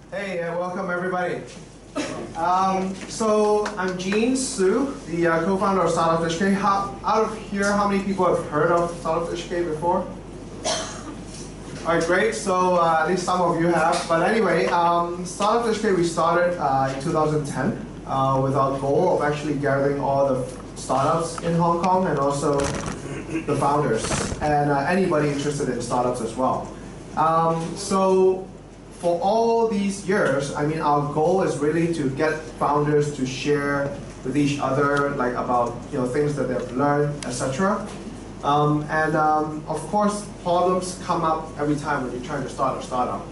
Hey, welcome everybody. So I'm Gene Su, the co-founder of StartupsHK. Out of here, how many people have heard of StartupsHK before? All right, great. So at least some of you have. But anyway, StartupsHK we started in 2010 with our goal of actually gathering all the startups in Hong Kong and also the founders and anybody interested in startups as well. So for all these years, I mean, our goal is really to get founders to share with each other, like about things that they've learned, etc. Of course, problems come up every time when you're trying to start a startup.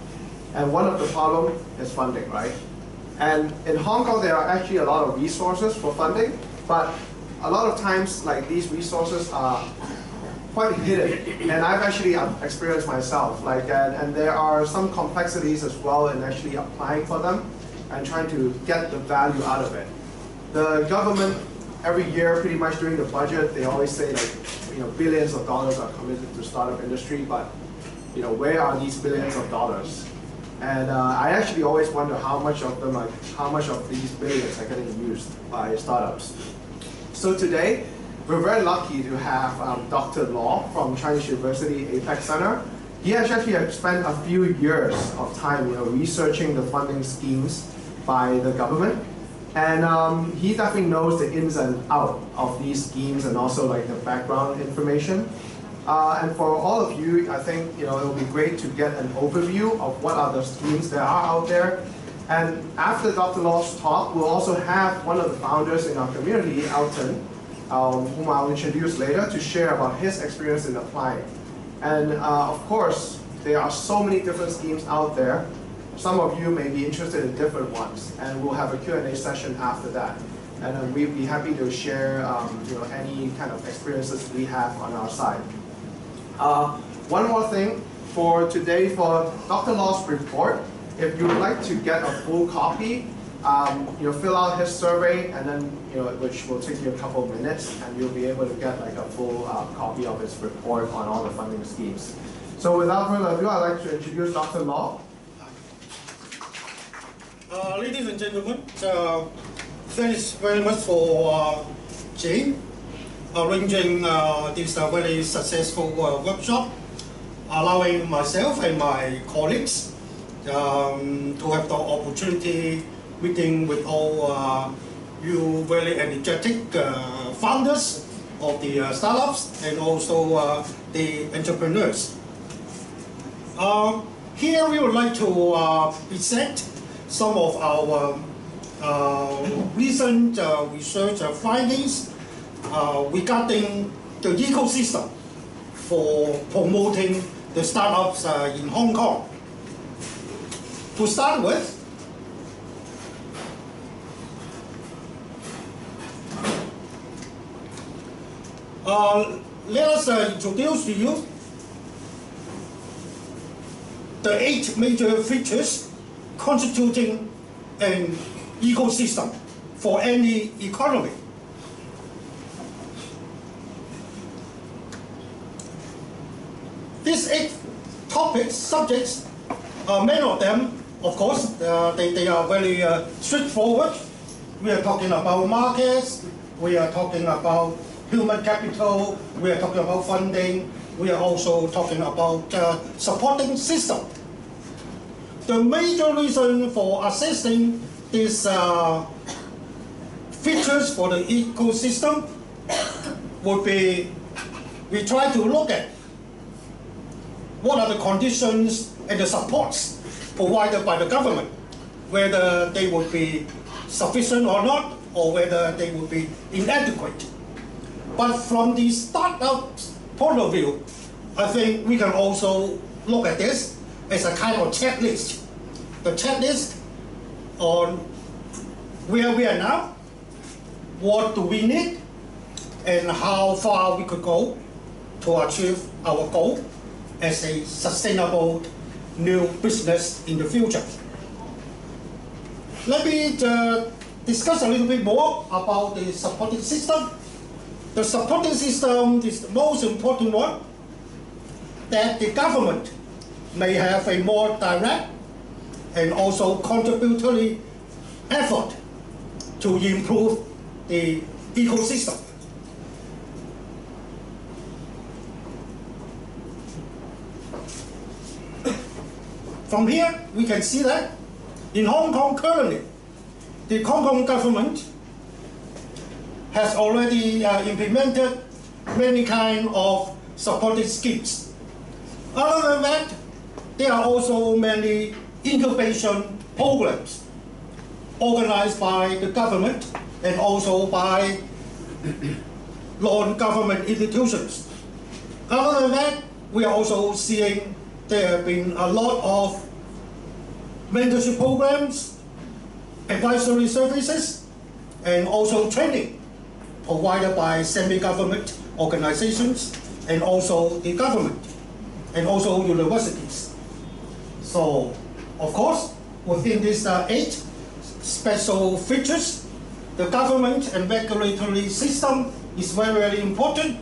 And one of the problems is funding, right? And in Hong Kong, there are actually a lot of resources for funding, but a lot of times, like these resources are quite hidden, and I've actually experienced myself. And there are some complexities as well in actually applying for them and trying to get the value out of it. The government every year, pretty much during the budget, they always say billions of dollars are committed to startup industry, but where are these billions of dollars? And I actually always wonder how much of them, how much of these billions are getting used by startups. So today, we're very lucky to have Dr. Law from Chinese University APEC Centre. He has actually spent a few years of time researching the funding schemes by the government. And he definitely knows the ins and outs of these schemes and also the background information. And for all of you, I think it will be great to get an overview of what are the schemes that are out there. And after Dr. Law's talk, we'll also have one of the founders in our community, Elton, whom I'll introduce later, to share about his experience in applying. And of course, there are so many different schemes out there. Some of you may be interested in different ones, and we'll have a Q&A session after that. And we'd be happy to share any kind of experiences we have on our side. One more thing for today, for Dr. Law's report, if you would like to get a full copy, fill out his survey, and then which will take you a couple of minutes, and you'll be able to get a full copy of his report on all the funding schemes. So without further ado, I'd like to introduce Dr. Law. Ladies and gentlemen, thanks very much for Jane arranging this very successful workshop, allowing myself and my colleagues to have the opportunity meeting with all you very energetic founders of the startups and also the entrepreneurs. Here we would like to present some of our recent research findings regarding the ecosystem for promoting the startups in Hong Kong. To start with, let us introduce to you the 8 major features constituting an ecosystem for any economy. These 8 topics, subjects, many of them, of course, they are very straightforward. We are talking about markets, we are talking about human capital, we are talking about funding, we are also talking about supporting system. The major reason for assessing these features for the ecosystem would be we try to look at what are the conditions and the supports provided by the government, whether they would be sufficient or not, or whether they would be inadequate. But from the startup's point of view, I think we can also look at this as a kind of checklist. The checklist on where we are now, what do we need, and how far we could go to achieve our goal as a sustainable new business in the future. Let me discuss a little bit more about the supporting system. The supporting system is the most important one, that the government may have a more direct and also contributory effort to improve the ecosystem. From here, we can see that in Hong Kong currently, the Hong Kong government has already implemented many kinds of supported schemes. Other than that, there are also many incubation programs organized by the government and also by non-government institutions. Other than that, we are also seeing there have been a lot of mentorship programs, advisory services, and also training provided by semi-government organizations and also the government and also universities. So, of course, within these 8 special features, the government and regulatory system is very, very important.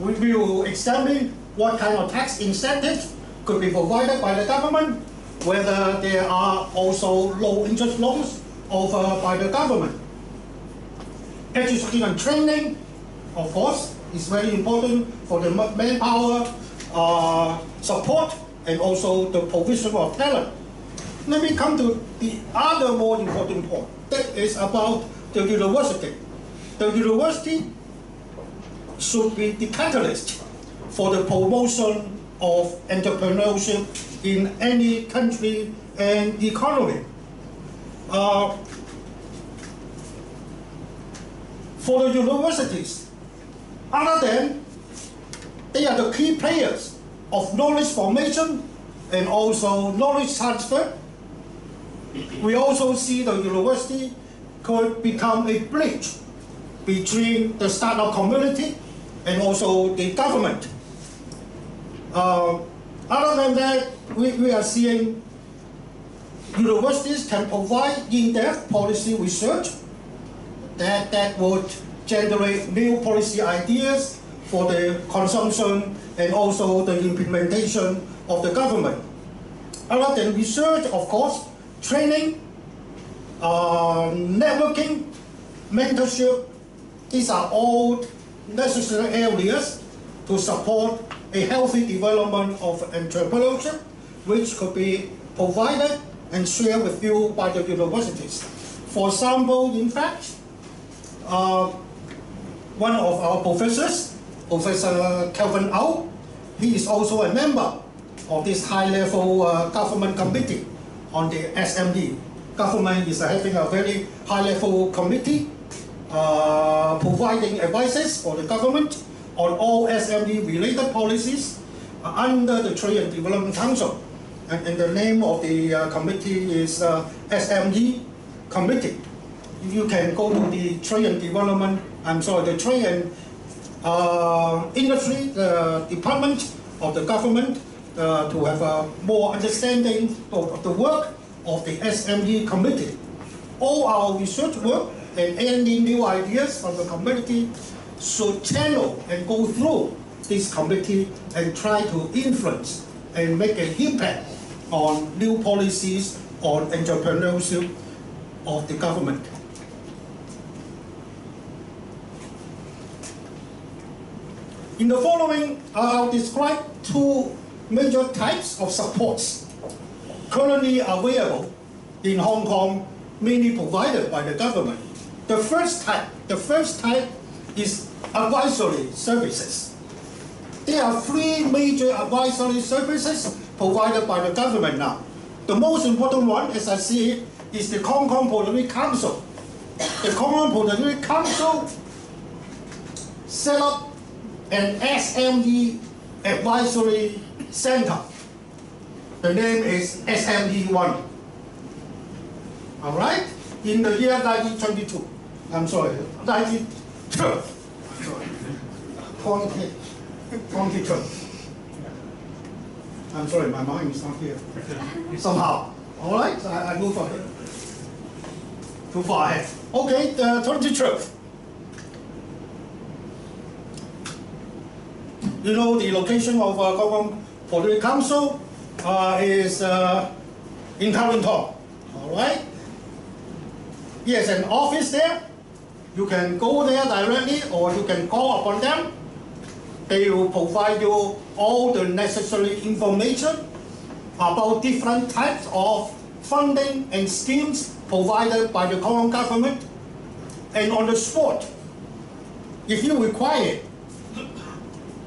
We will examine what kind of tax incentives could be provided by the government, whether there are also low interest loans offered by the government. Education and training, of course, is very important for the manpower support and also the provision of talent. Let me come to the other more important point. That is about the university. The university should be the catalyst for the promotion of entrepreneurship in any country and economy. For the universities, other than they are the key players of knowledge formation and also knowledge transfer, we also see the university could become a bridge between the startup community and also the government. Other than that, we are seeing universities can provide in-depth policy research that would generate new policy ideas for the consumption and also the implementation of the government. Other than research, of course, training, networking, mentorship, these are all necessary areas to support a healthy development of entrepreneurship, which could be provided and shared with you by the universities. For example, in fact, one of our professors, Professor Kelvin Au, he is also a member of this high-level government committee on the SME. Government is having a very high-level committee providing advices for the government on all SME-related policies under the Trade and Development Council. And the name of the committee is SME Committee. You can go to the Trade and Development, the Trade and Industry Department of the government to have a more understanding of the work of the SME Committee. All our research work and any new ideas from the community should channel and go through this committee and try to influence and make an impact on new policies on entrepreneurship of the government. In the following, I'll describe 2 major types of supports currently available in Hong Kong, mainly provided by the government. The first type is advisory services. There are 3 major advisory services provided by the government now. The most important one, as I see it, is the Hong Kong Policy Council. The Hong Kong Policy Council set up an SME advisory center. The name is SME1. All right? In the year 1922. I'm sorry, 1912. 2012. I'm sorry, my mind is not here. Somehow. All right? I move on. Too far ahead. Okay, 2012. You know, the location of Hong Kong Policy Council is in Kowloon. All right. Yes, an office there. You can go there directly, or you can call upon them. They will provide you all the necessary information about different types of funding and schemes provided by the Hong Kong government. And on the spot, if you require it,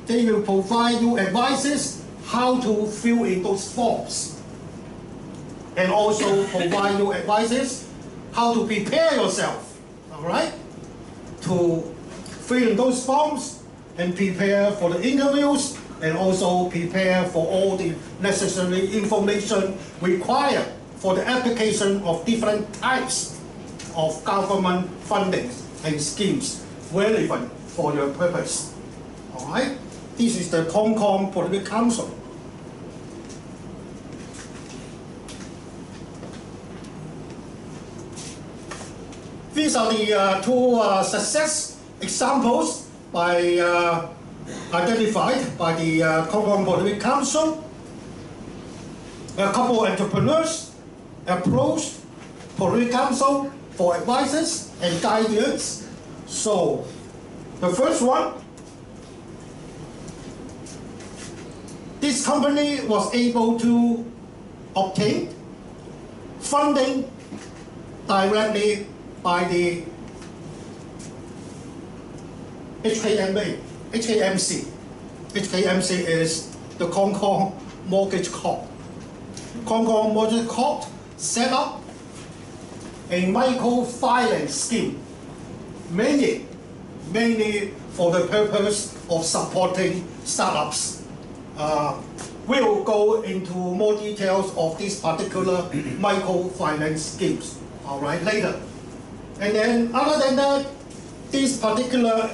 they will provide you advices how to fill in those forms. And also provide you advices how to prepare yourself, all right, to fill in those forms and prepare for the interviews, and also prepare for all the necessary information required for the application of different types of government funding and schemes relevant for your purpose. All right? This is the Hong Kong Political Council. These are the two success examples identified by the Hong Kong Political Council. A couple of entrepreneurs approached Political Council for advices and guidance. So, the first one, this company was able to obtain funding directly by the HKMC. HKMC is the Hong Kong Mortgage Corp. Hong Kong Mortgage Corp set up a microfinance scheme, mainly for the purpose of supporting startups. We'll go into more details of these particular microfinance schemes, all right, later. And then, other than that, this particular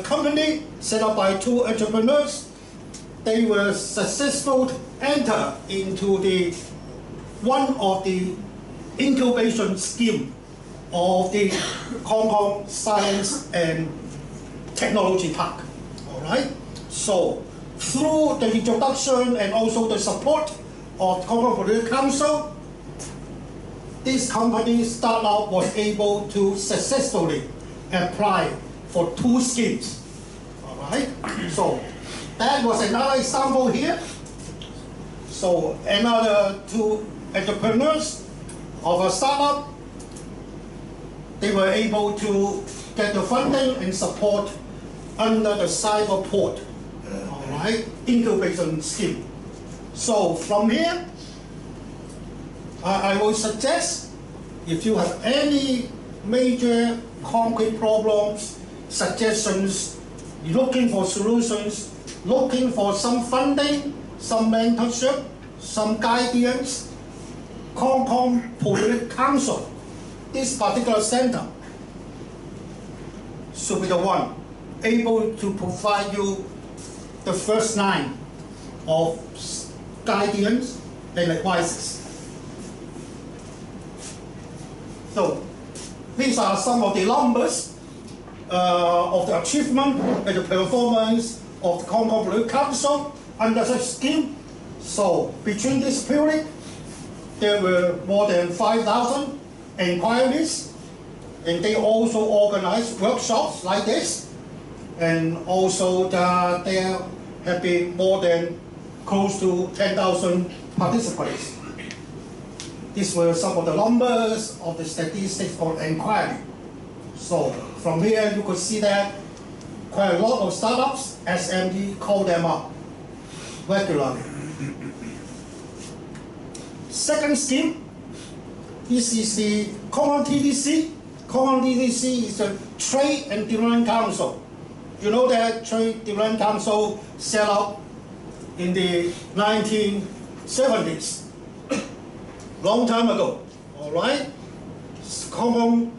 company set up by two entrepreneurs, they were successful to enter into one of the incubation scheme of the Hong Kong Science and Technology Park. All right. So through the introduction and also the support of Hong Kong Political Council, this company startup was able to successfully apply for two schemes. All right. So that was another example here. So another two entrepreneurs of a startup, they were able to get the funding and support under the Cyberport, all right, incubation scheme. So from here, I will suggest, if you have any major concrete problems, suggestions, looking for solutions, looking for some funding, some mentorship, some guidance, Hong Kong Political Council, this particular center, should be the one able to provide you the first line of guidance and advices. So these are some of the numbers of the achievement and the performance of the Hong Kong Political Council under such scheme. So between this period, there were more than 5,000 inquiries, and they also organized workshops like this, and also there have been more than close to 10,000 participants. These were some of the numbers of the statistics for inquiry. So from here you could see that quite a lot of startups, SME, call them up regularly. Second scheme, this is the Hong Kong TDC. Hong Kong TDC is a Trade and Development Council. You know that Trade Development Council set up in the 1970s, long time ago, all right? Hong Kong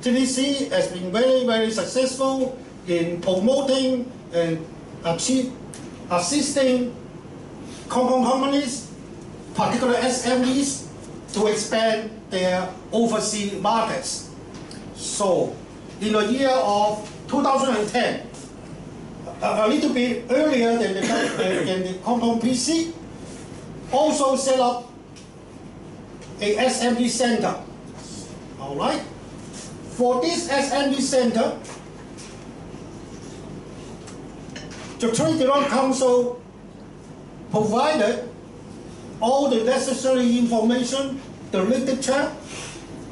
TDC has been very, very successful in promoting and assisting Hong Kong companies, particularly SMEs, to expand their overseas markets. So, in the year of 2010, a little bit earlier than the Hong Kong PC, also set up a SME center. All right. For this SME center, the Trade Development Council provided all the necessary information, the literature,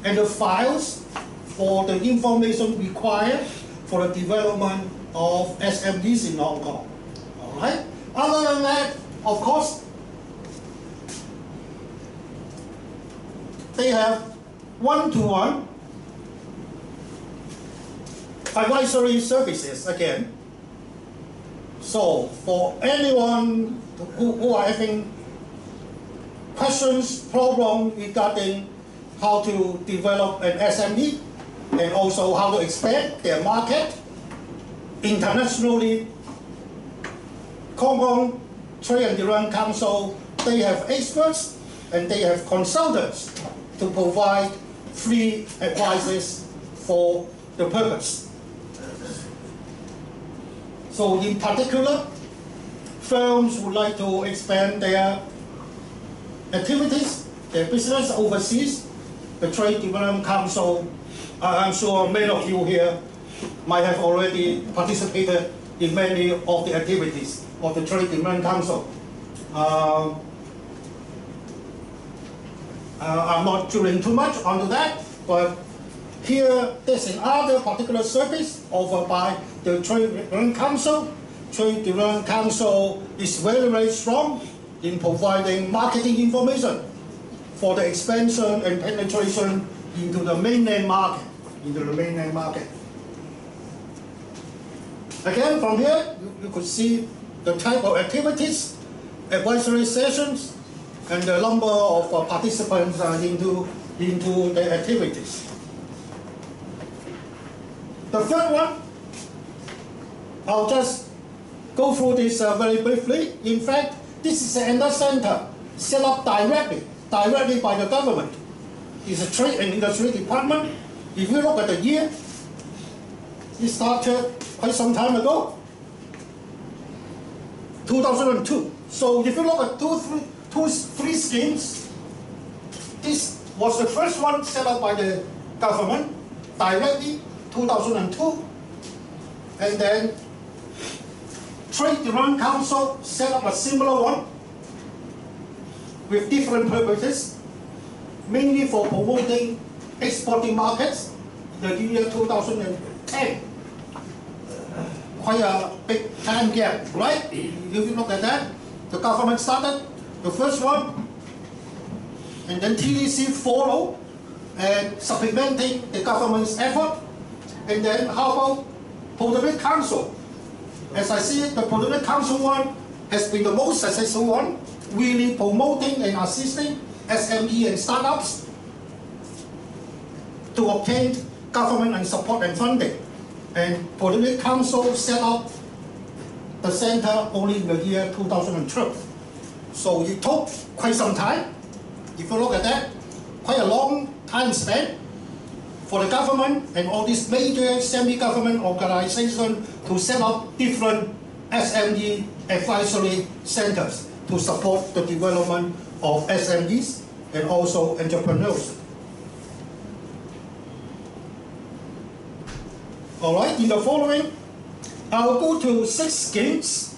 and the files for the information required for the development of SMEs in Hong Kong. All right. Other than that, of course, they have one-to-one advisory services again. So for anyone who are having questions, problems regarding how to develop an SME and also how to expand their market internationally, Hong Kong Trade and Development Council, they have experts and they have consultants to provide free advices for the purpose. So in particular, firms would like to expand their activities, their business overseas. The Trade Development Council, I'm sure many of you here might have already participated in many of the activities of the Trade Development Council. I'm not drilling too much onto that, but here there's another particular service offered by the Trade Development Council. Trade Development Council is very, very strong in providing marketing information for the expansion and penetration into the mainland market. Again, from here, you could see the type of activities, advisory sessions, and the number of participants into the activities. The third one, I'll just go through this very briefly. In fact, this is another center set up directly by the government. It's a Trade and Industry Department. If you look at the year, it started quite some time ago, 2002. So if you look at three schemes, this was the first one set up by the government directly, 2002, and then Trade Development Council set up a similar one with different purposes, mainly for promoting exporting markets in the year 2010. Quite a big time gap, right? If you look at that, the government started the first one, and then TDC followed, and supplementing the government's effort. And then how about Development Council? As I see it, the Development Council one has been the most successful one, really promoting and assisting SME and startups to obtain government and support and funding. And Development Council set up the center only in the year 2012. So it took quite some time. If you look at that, quite a long time spent for the government and all these major semi-government organizations to set up different SME advisory centers to support the development of SMEs and also entrepreneurs. All right, in the following, I'll go to 6 schemes.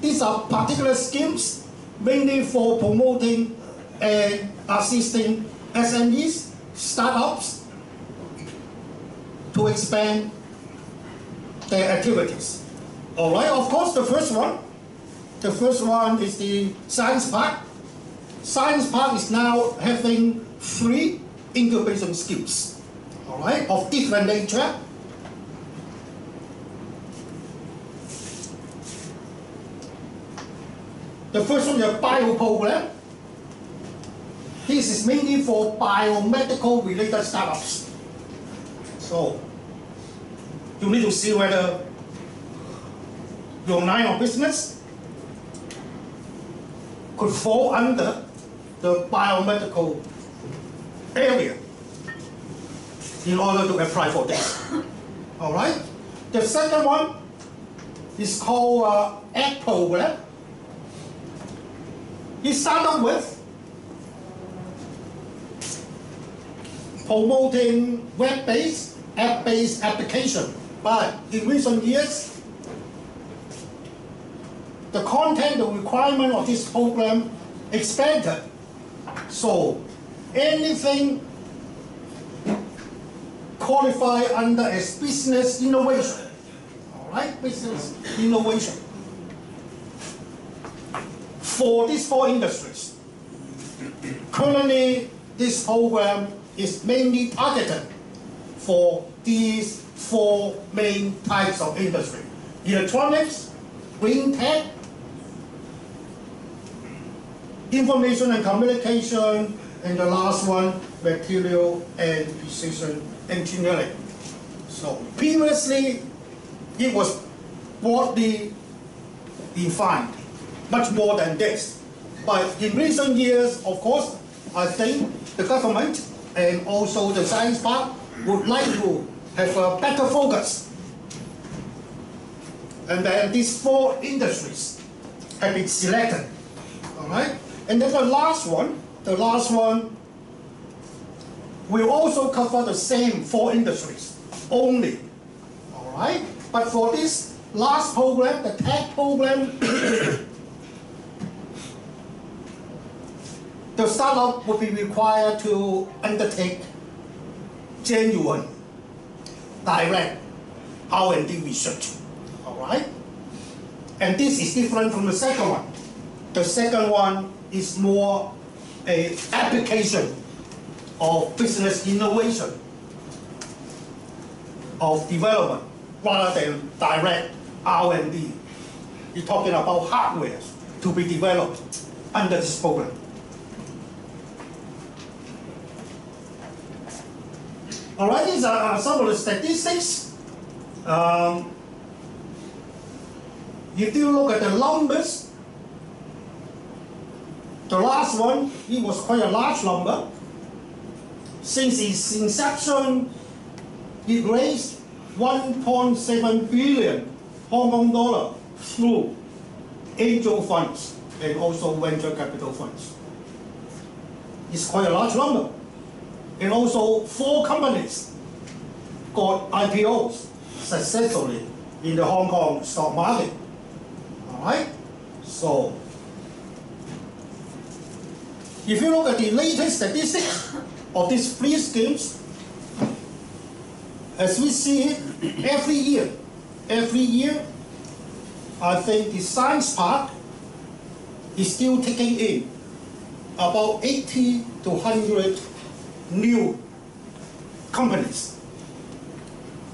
These are particular schemes mainly for promoting and assisting SMEs, startups to expand their activities. All right, of course, the first one is the Science Park. Science Park is now having 3 incubation schemes, all right, of different nature. The first one is a bio program. This is mainly for biomedical related startups. So you need to see whether your line of business could fall under the biomedical area in order to apply for this. All right. The second one is called APEC program. It started with promoting web-based, app-based application. But in recent years, the content, the requirement of this program expanded. So anything qualified under as business innovation, all right, business innovation, for these 4 industries. Currently, this program is mainly targeted for these 4 main types of industry: electronics, green tech, information and communication, and the last one, material and precision engineering. So previously, it was broadly defined, much more than this. But in recent years, of course, I think the government and also the science park would like to have a better focus. And then these 4 industries have been selected, all right? And then the last one will also cover the same 4 industries only, all right? But for this last program, the tech program, the startup would be required to undertake genuine, direct R&D research, all right? And this is different from the second one. The second one is more an application of business innovation, of development, rather than direct R&D. You're talking about hardware to be developed under this program. All right, these are some of the statistics. If you look at the numbers, the last one, it was quite a large number. Since its inception, it raised 1.7 billion Hong Kong dollar through angel funds and also venture capital funds. It's quite a large number. And also 4 companies got IPOs successfully in the Hong Kong stock market. All right? So, if you look at the latest statistics of these 3 schemes, as we see it, every year, I think the science park is still taking in about 80 to 100 new companies,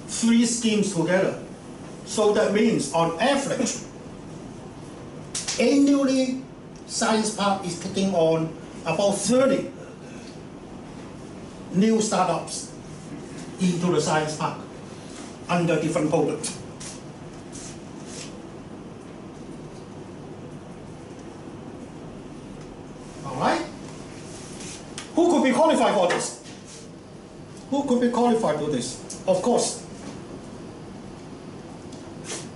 3 schemes together. So that means, on average, annually, Science Park is taking on about 30 new startups into the Science Park under different programs. All right? Who could be qualified for this? Who could be qualified for this? Of course,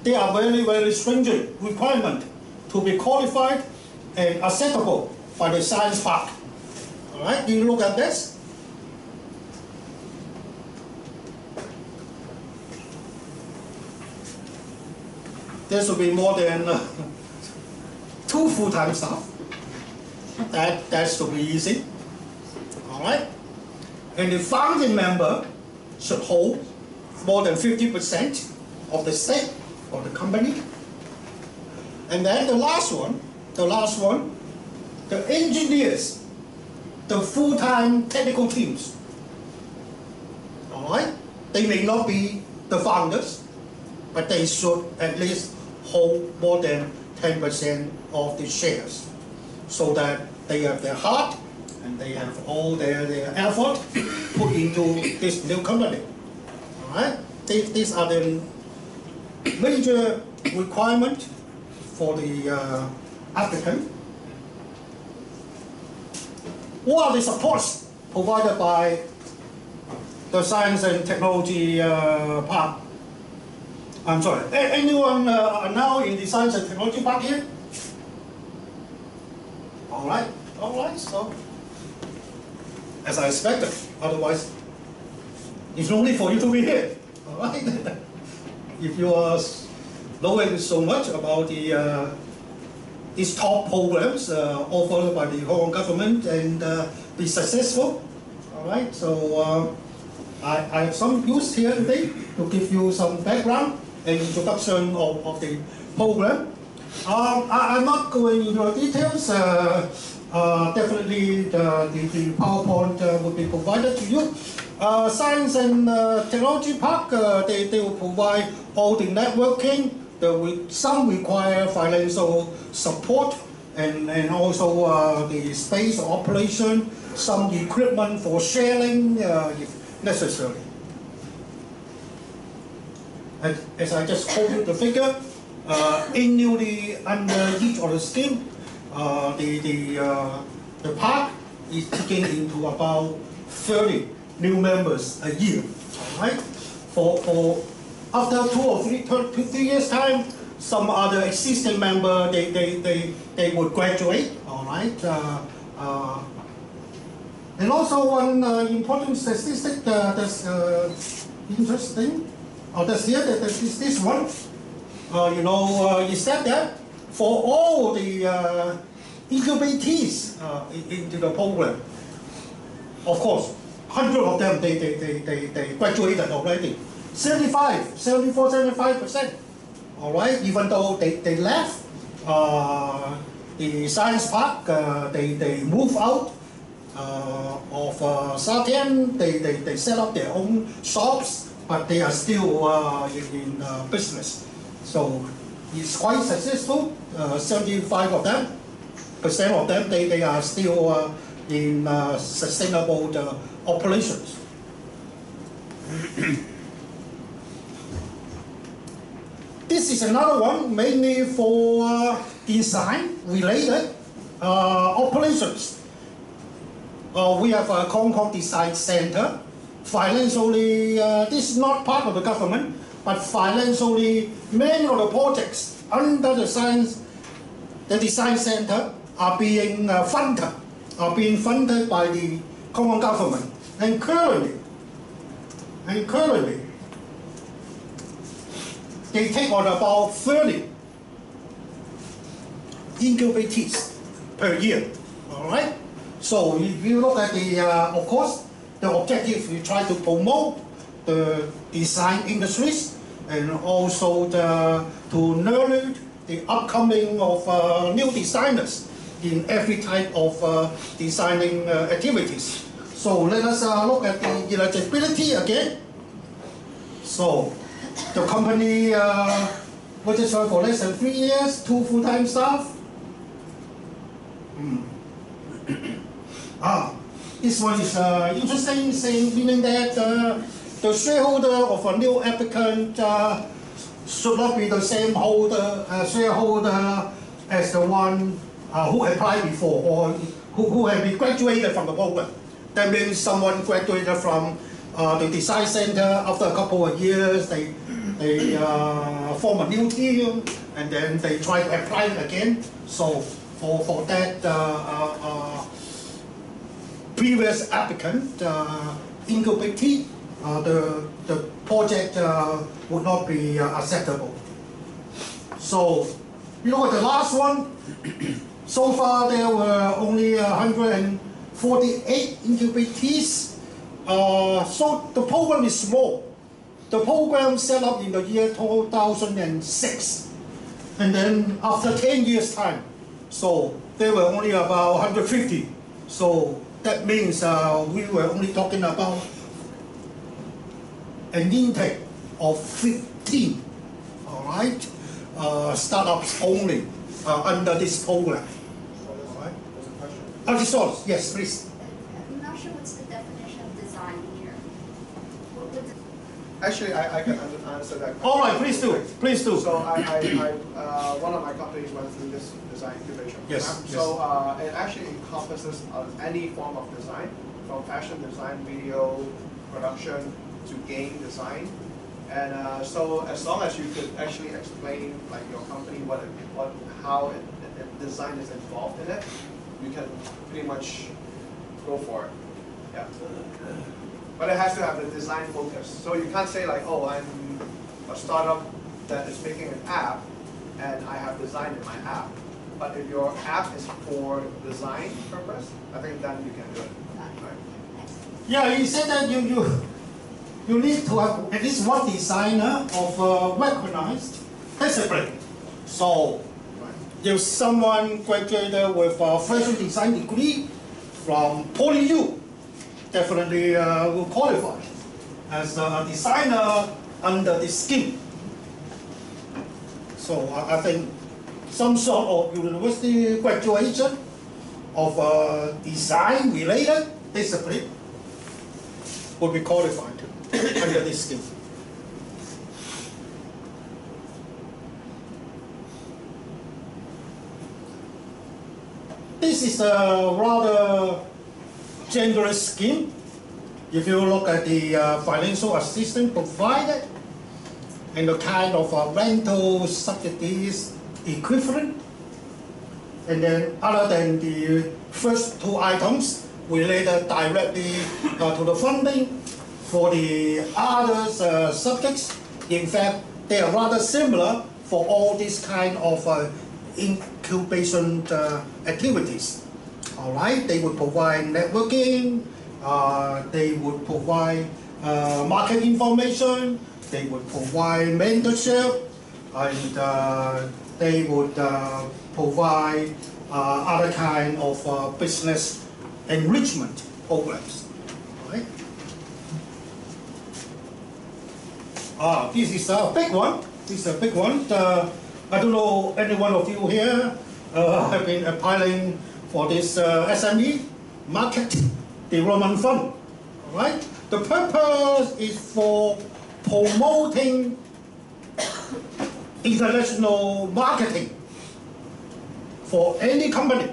there are very, very stringent requirements to be qualified and acceptable by the Science Park. All right, you look at this. There should be more than 2 full-time staff. That should be easy. All right? And the founding member should hold more than 50% of the stake of the company. And then the last one, the engineers, the full-time technical teams. All right? They may not be the founders, but they should at least hold more than 10% of the shares, so that they have their heart and they have all their effort put into this new company. All right? These are the major requirements for the applicant. What are the supports provided by the Science and Technology Park? I'm sorry, anyone now in the Science and Technology Park here? All right, so, as I expected, otherwise It's only for you to be here. All right? If you are knowing so much about these top programs offered by the Hong Kong government and be successful, all right? So I have some use here today to give you some background and introduction of the program. I'm not going into the details. Definitely the PowerPoint will be provided to you. Science and Technology Park, they will provide all the networking. Some require financial support and also the space operation, some equipment for sharing if necessary. As I just quoted the figure, annually under each of the scheme, the park is taking into about 30 new members a year. All right? For after 2 or 3 years time, some other existing member they would graduate. All right. And also one important statistic that's interesting. That's here. That's this one. Is that for all the incubatees into the program, of course, 100 of them they graduated already. 75%. All right, even though they left the science park, they move out of Satien. They set up their own shops, but they are still in business. So it's quite successful. 75% of them they are still in sustainable operations. This is another one mainly for design related operations. We have a Hong Kong Design Centre. Financially, this is not part of the government, but financially many of the projects under the Design Centre are being funded by the Hong Kong government. And currently, they take on about 30 incubatees per year. All right. So if you look at of course, the objective we try to promote the design industries and also to nurture the upcoming of new designers in every type of designing activities. So let us look at the eligibility again. So the company registered for less than 3 years, 2 full-time staff. This one is interesting, meaning that the shareholder of a new applicant should not be the same shareholder as the one who applied before or who have been graduated from the program. That means someone graduated from the Design Centre. After a couple of years, they form a new team and then they try to apply again. So for that previous applicant, incubate, the project would not be acceptable. So you know what the last one? So far there were only 148 incubatees. So the program is small. The program set up in the year 2006. And then after 10 years time, so there were only about 150. So that means we were only talking about an intake of 15, all right, startups only under this program. All right. There's a question. Yes, please. I'm not sure what's the definition of design here. Actually, I can answer that question. All right, please do. Please do. So one of my companies went through this design incubation program. Yes. So it actually encompasses any form of design, from fashion design, video production to game design. And so as long as you could actually explain like your company how design is involved in it, you can pretty much go for it. Yeah. But it has to have the design focus. So you can't say like, oh, I'm a startup that is making an app and I have design in my app. But if your app is for design purpose, I think then you can do it. Right? Yeah, he said that you need to have at least one designer of recognized discipline. So if someone graduated with a fashion design degree from PolyU, definitely will qualify as a designer under this scheme. So I think some sort of university graduation of a design-related discipline would be qualified under this scheme. This is a rather generous scheme. If you look at the financial assistance provided and the kind of rental subsidies equivalent, and then other than the first two items related directly to the funding, for the other subjects, in fact, they are rather similar for all these kind of incubation activities. All right, they would provide networking, they would provide market information, they would provide mentorship, and they would provide other kind of business enrichment programs. All right. This is a big one. This is a big one. I don't know any one of you here have been applying for this SME Market Development Fund. All right. The purpose is for promoting international marketing for any company.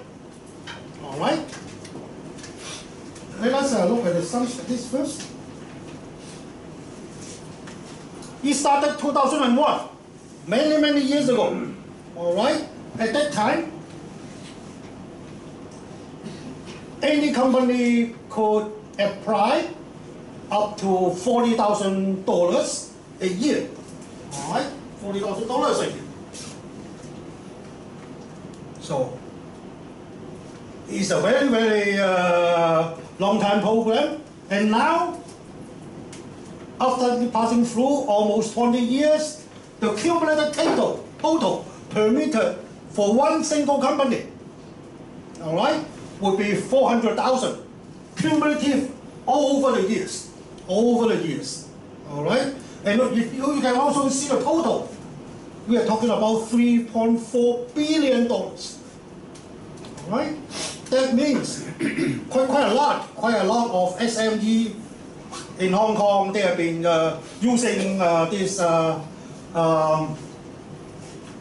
All right. Let us look at some statistics first. It started 2001, many years ago. All right. At that time, any company could apply up to $40,000 a year. All right, $40,000 a year. So it's a very long-time program, and now, after passing through almost 20 years, the cumulative total permitted for one single company, all right, would be 400,000 cumulative over the years, all right. And if you can also see the total, we are talking about $3.4 billion. All right, that means quite a lot of SME in Hong Kong. They have been using this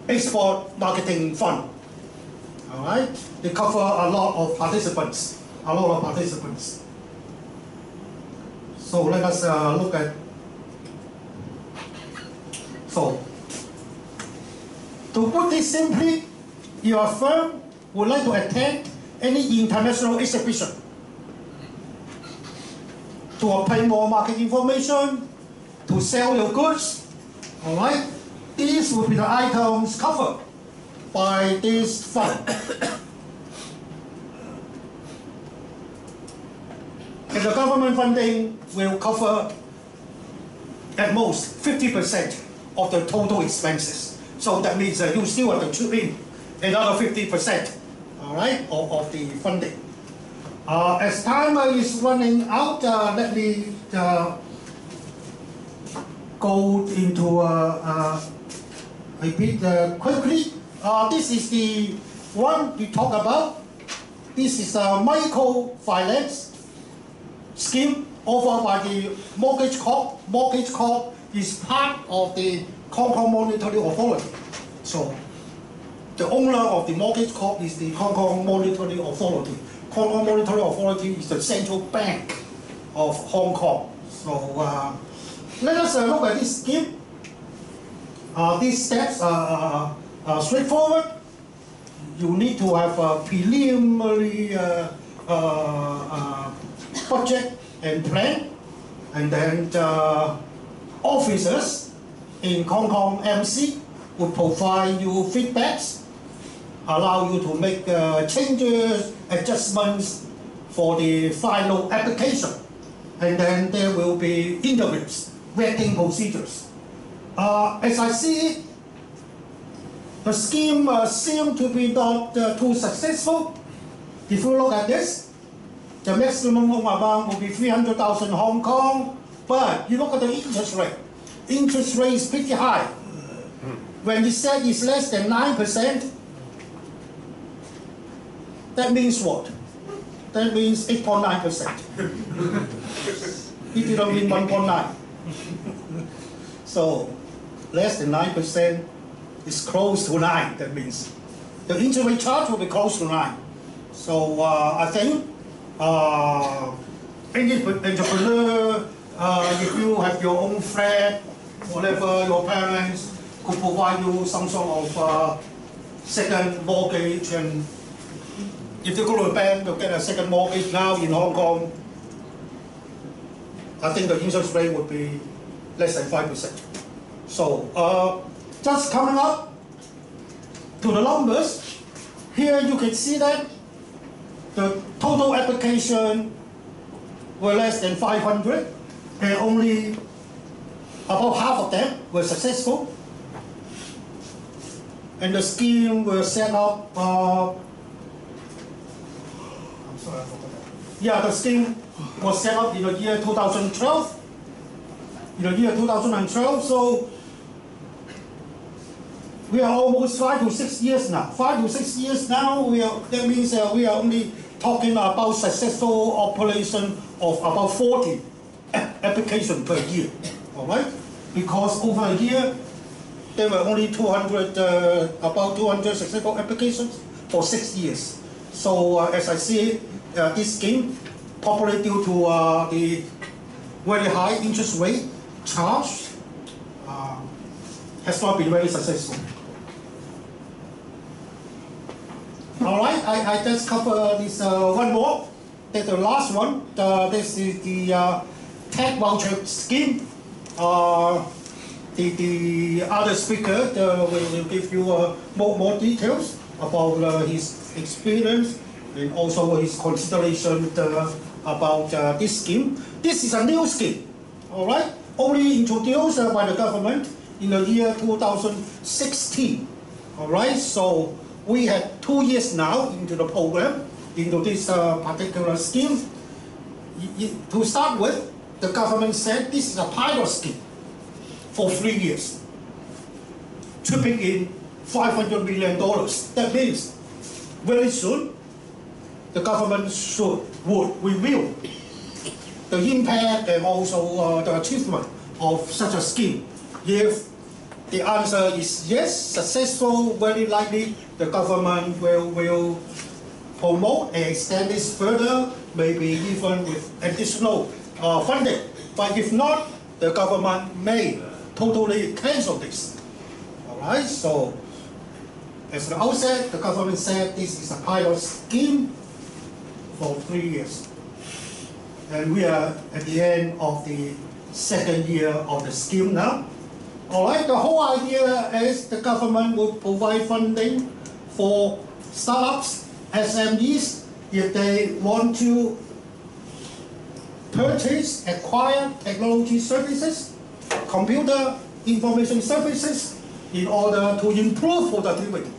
export marketing fund. All right, they cover a lot of participants. So let us look at. So, to put this simply, your firm would like to attend any international exhibition to obtain more market information, to sell your goods. All right, these will be the items covered by this fund. And the government funding will cover at most 50% of the total expenses. So that means you still have to chip in another 50%, all right, of the funding. As time is running out, let me go into a bit quickly. This is the one we talk about. This is a microfinance scheme offered by the Mortgage Corp. Mortgage Corp is part of the Hong Kong Monetary Authority. So the owner of the Mortgage Corp is the Hong Kong Monetary Authority. Hong Kong Monetary Authority is the central bank of Hong Kong. So let us look at this scheme. These steps are straightforward. You need to have a preliminary budget and plan. and then the officers in Hong Kong MC will provide you feedbacks, allow you to make changes, adjustments for the final application. And then there will be interviews, vetting procedures. As I see it, the scheme seems to be not too successful. If you look at this, the maximum amount will be 300,000 Hong Kong, but you look at the interest rate. Interest rate is pretty high. When you say it's less than 9%, that means what? That means 8.9%. It didn't mean 1.9. So less than 9% is close to 9. That means the interest rate charge will be close to 9. So I think any entrepreneur, if you have your own flat, whatever, your parents could provide you some sort of second mortgage, and if you go to a bank to get a second mortgage now in Hong Kong, I think the interest rate would be less than 5%. So just coming up to the numbers, here you can see that the total application were less than 500, and only about half of them were successful. And the scheme was set up, I'm sorry, I forgot that. Yeah, the scheme was set up in the year 2012. So we are almost 5 to 6 years now. 5 to 6 years now, that means we are only talking about successful operation of about 40 applications per year, all right? Because over a year, there were only about 200 successful applications for 6 years. So as I see it, this scheme, probably due to the very high interest rate charge, has not been very successful. All right, I just cover this one more. That's the last one. This is the tech voucher scheme. The other speaker will give you more details about his experience and also his consideration about this scheme. This is a new scheme, all right? Only introduced by the government in the year 2016, all right? So we had 2 years now into the program, into this particular scheme. To start with, the government said this is a pilot scheme for 3 years, tripping in $500 million. That means very soon the government would review the impact and also the achievement of such a scheme. If the answer is yes, successful, very likely the government will promote and extend this further, maybe even with additional funding. But if not, the government may totally cancel this. All right, so as the outset, the government said this is a pilot scheme for 3 years. And we are at the end of the second year of the scheme now. All right, the whole idea is the government will provide funding for startups, SMEs, if they want to purchase, acquire technology services, computer information services, in order to improve productivity.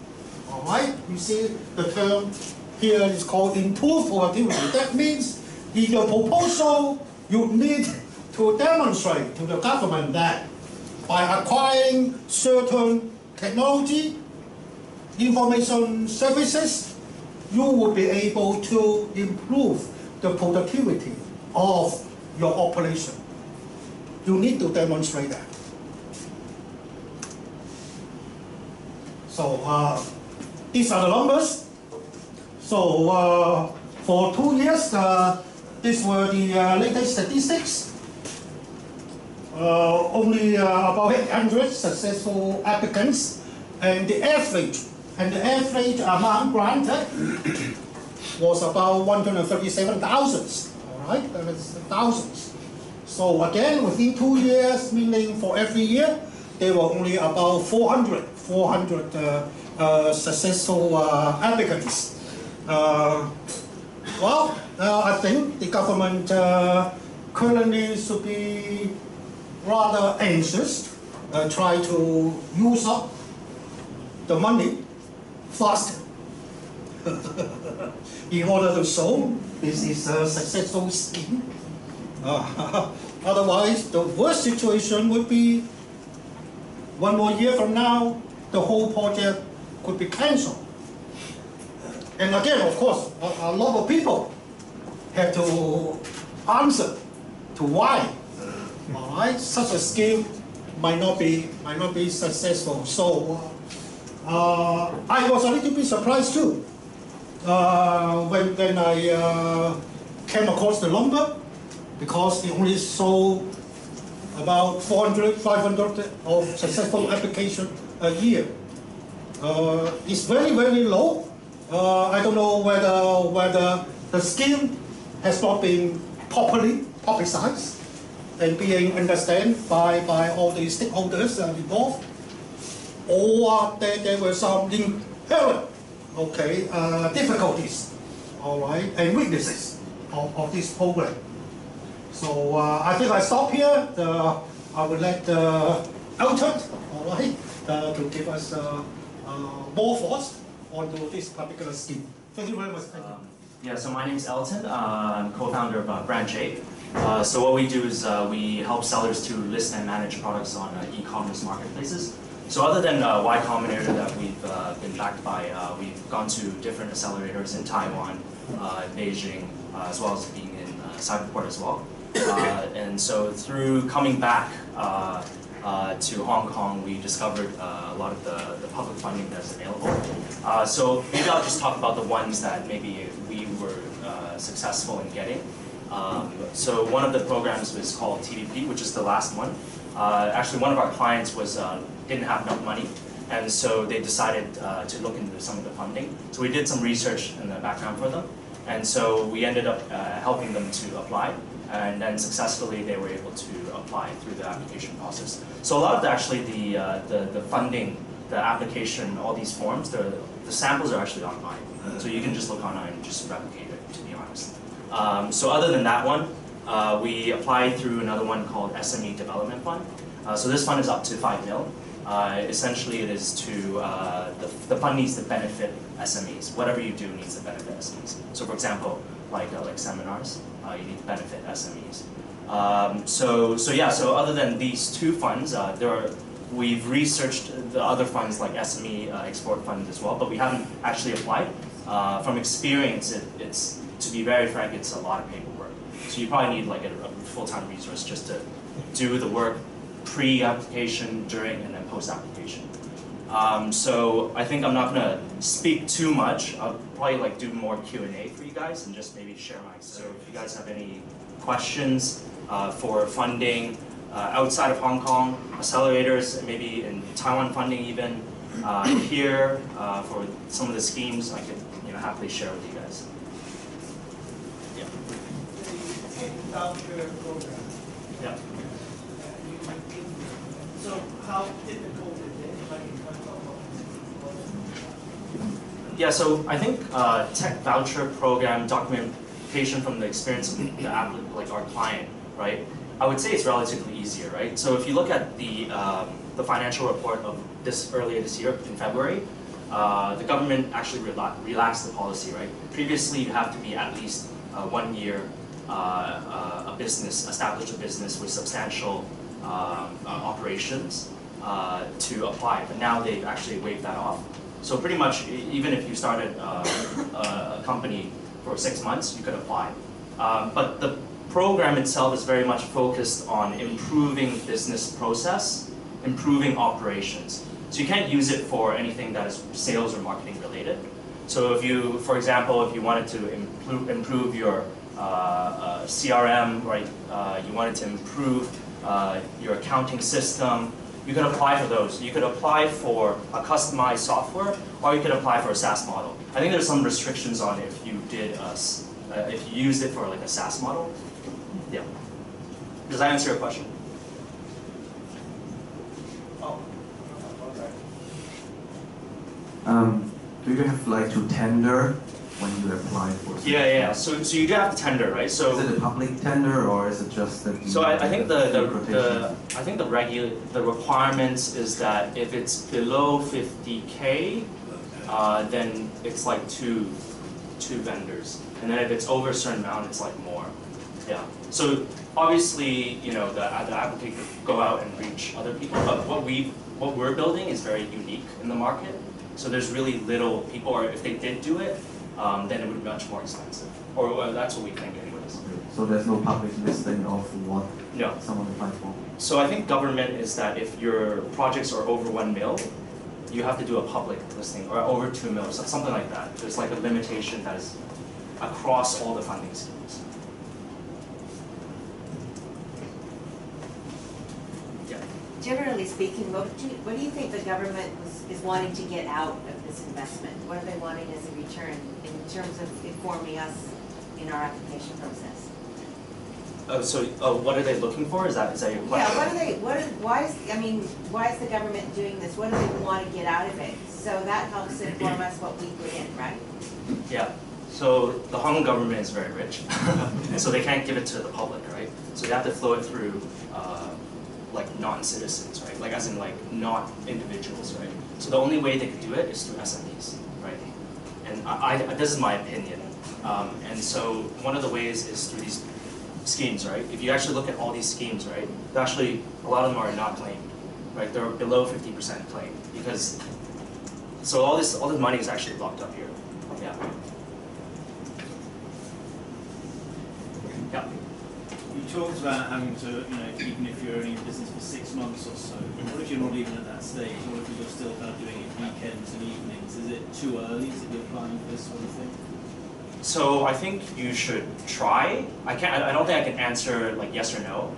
All right, you see the term here is called improve productivity. That means in your proposal, you need to demonstrate to the government that by acquiring certain technology, information services, you will be able to improve the productivity of your operation. You need to demonstrate that. So these are the numbers. So for 2 years, these were the latest statistics. Only about 800 successful applicants, and the average amount granted was about 137,000. All right, that is thousands. So again, within 2 years, meaning for every year, there were only about 400 successful applicants. I think the government currently should be rather anxious, try to use up the money faster in order to show this is a successful scheme. Otherwise, the worst situation would be 1 more year from now, the whole project could be cancelled. And again, of course, a lot of people have to answer to why. All right, such a scheme might not be successful. So I was a little bit surprised too when I came across the number, because it only sold about 400, 500 of successful application a year. It's very, very low. I don't know whether the scheme has not been properly publicized and being understood by all the stakeholders involved, or there were some inherent difficulties, all right, and weaknesses of this program. So I think I stop here. I will let Elton, all right, to give us more thoughts onto this particular scheme. Thank you very much. Thank you. Yeah, so my name is Elton. I'm co-founder of Branch 8. So what we do is we help sellers to list and manage products on e-commerce marketplaces. So other than Y Combinator that we've been backed by, we've gone to different accelerators in Taiwan, Beijing, as well as being in Cyberport as well. And so through coming back to Hong Kong, we discovered a lot of the public funding that's available. So maybe I'll just talk about the ones that maybe we were successful in getting. So one of the programs was called TDP, which is the last one. Actually, one of our clients didn't have enough money, and so they decided to look into some of the funding. So we did some research in the background for them, and so we ended up helping them to apply, and then successfully they were able to apply through the application process. So a lot of the funding, the application, all these forms, the samples are actually online. So you can just look online and just replicate it, to be honest. So other than that one, we applied through another one called SME Development Fund. So this fund is up to 5 mil. Essentially, it is to, the fund needs to benefit SMEs. Whatever you do needs to benefit SMEs. So for example, like seminars, you need to benefit SMEs. So other than these two funds, we've researched the other funds like SME Export Fund as well, but we haven't actually applied. From experience, it's, to be very frank, it's a lot of paperwork. So you probably need like a full-time resource just to do the work pre-application, during, and then post-application. So I think I'm not going to speak too much. I'll probably do more Q&A for you guys and just maybe share my. So if you guys have any questions for funding outside of Hong Kong, accelerators, maybe in Taiwan funding even, here for some of the schemes, I could happily share with you guys. Yeah. Yeah. So how difficult is it, in terms of Yeah, so I think tech voucher program documentation from the experience of the applicant, like our client, right? I would say it's relatively easier, right? So if you look at the financial report of earlier this year in February, the government actually relaxed the policy, right? Previously, you have to be at least 1 year established a business with substantial operations to apply, but now they've actually waived that off. So pretty much, even if you started a company for 6 months, you could apply. But the program itself is very much focused on improving business process, improving operations. So you can't use it for anything that is sales or marketing related. So if you, for example, if you wanted to improve your CRM, right? You wanted to improve your accounting system, you could apply for those. You could apply for a customized software, or you could apply for a SaaS model. I think there's some restrictions on if you did if you used it for like a SaaS model. Yeah. Does that answer your question? Oh, okay. Do you have like to tender when you apply for? Yeah. So you do have to tender, right? So is it a public tender or is it just that? So I think the requirements is that if it's below 50K, then it's like two vendors, and then if it's over a certain amount, it's like more. Yeah. So obviously, you know, the applicant could go out and reach other people, but what we're building is very unique in the market. So there's really little people, or if they did do it, then it would be much more expensive. Or that's what we think anyways. So there's no public listing of what someone applied for? So I think government is that if your projects are over 1 mil, you have to do a public listing, or over 2 mil, something like that. There's like a limitation that is across all the funding schemes. Yeah. Generally speaking, what do you think the government is wanting to get out of this investment? What are they wanting as a return in terms of informing us in our application process? What are they looking for? Is that your question? Yeah, why is the government doing this? What do they want to get out of it? So that helps inform us what we put in, right? Yeah. So the Hong Kong government is very rich, so they can't give it to the public, right? So they have to flow it through like non-citizens, right? Like as in like not individuals, right? So the only way they could do it is through SMEs, right? And this is my opinion. And so one of the ways is through these schemes, right? If you actually look at all these schemes, right, actually a lot of them are not claimed, right? They're below 50% claimed because so all this money is actually locked up here. Yeah. Yeah. You talked about having to, you know, even if you're only in business for 6 months or so, what if you're not even at that stage? What if you're still kind of doing it weekends and evenings? Is it too early to be applying for this sort of thing? So I think you should try. I don't think I can answer like yes or no,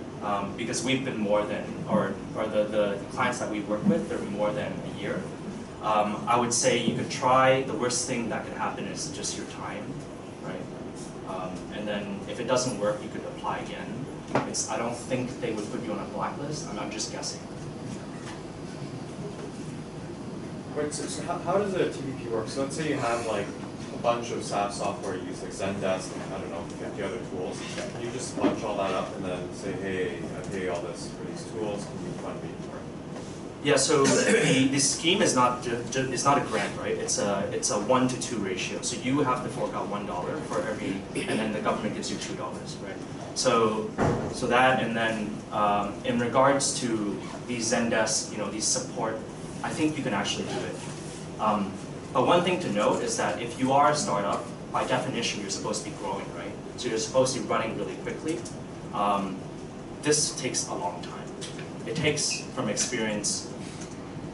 because we've been more than, or the clients that we work with, they're more than a year. I would say you could try. The worst thing that could happen is just your time, right? And then if it doesn't work, you could apply again. I don't think they would put you on a blacklist. I'm just guessing. Wait, so how does a TPP work? So let's say you have like a bunch of SaaS software you use, like Zendesk and I don't know, 50 other tools. Can you just bunch all that up and then say, hey, I pay all this for these tools, can you fund me for it? Yeah, so the scheme is not it's not a grant, right? It's a 1 to 2 ratio. So you have to fork out $1 for every, and then the government gives you $2, right? So that, and then in regards to these Zendesk, you know, these support, I think you can actually do it. But one thing to note is that if you are a startup, by definition, you're supposed to be growing, right? So you're supposed to be running really quickly. This takes a long time. It takes, from experience,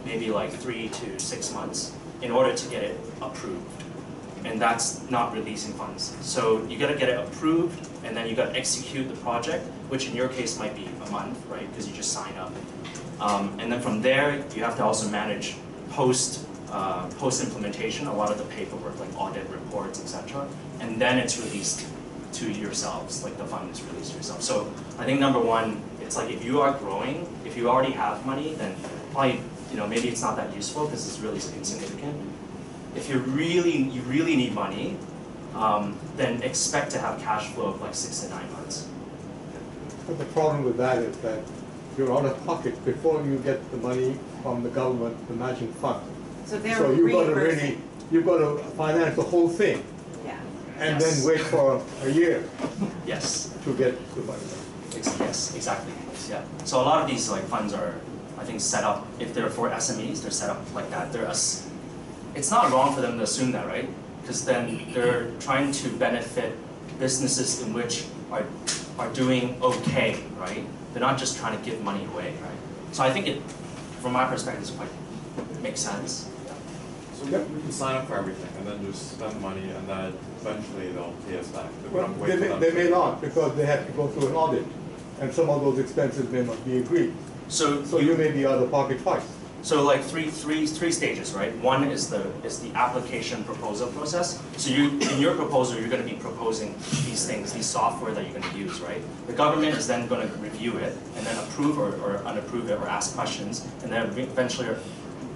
maybe like 3 to 6 months in order to get it approved. And that's not releasing funds. So you gotta get it approved, and then you gotta execute the project, which in your case might be a month, right? Because you just sign up. And then from there, you have to also manage post-implementation, a lot of the paperwork, like audit reports, etc. And then it's released to yourselves, like the fund is released to yourself. So I think number one, it's like if you are growing, if you already have money, then probably, you know, maybe it's not that useful because it's really insignificant. If you really need money, then expect to have cash flow of like 6 to 9 months. But the problem with that is that you're out of pocket before you get the money from the government, the matching fund. So they're So you've got to finance the whole thing. Yeah. And Yes. then wait for a year Yes. to get the money. Yes, exactly. Yeah. So a lot of these like funds are, I think, set up. If they're for SMEs, they're set up like that. It's not wrong for them to assume that, right? Because then they're trying to benefit businesses in which are doing okay, right? They're not just trying to give money away, right? So I think it, from my perspective, it makes sense. So we can sign up for everything and then just spend money and then eventually they'll pay us back. We don't wait for them They to- may not, because they have to go through an audit, and some of those expenses may not be agreed. So So you may be out of pocket twice. So like three stages, right? One is the application proposal process. So in your proposal, you're going to be proposing these things, these software that you're going to use, right? The government is then going to review it and then approve or unapprove it or ask questions, and then eventually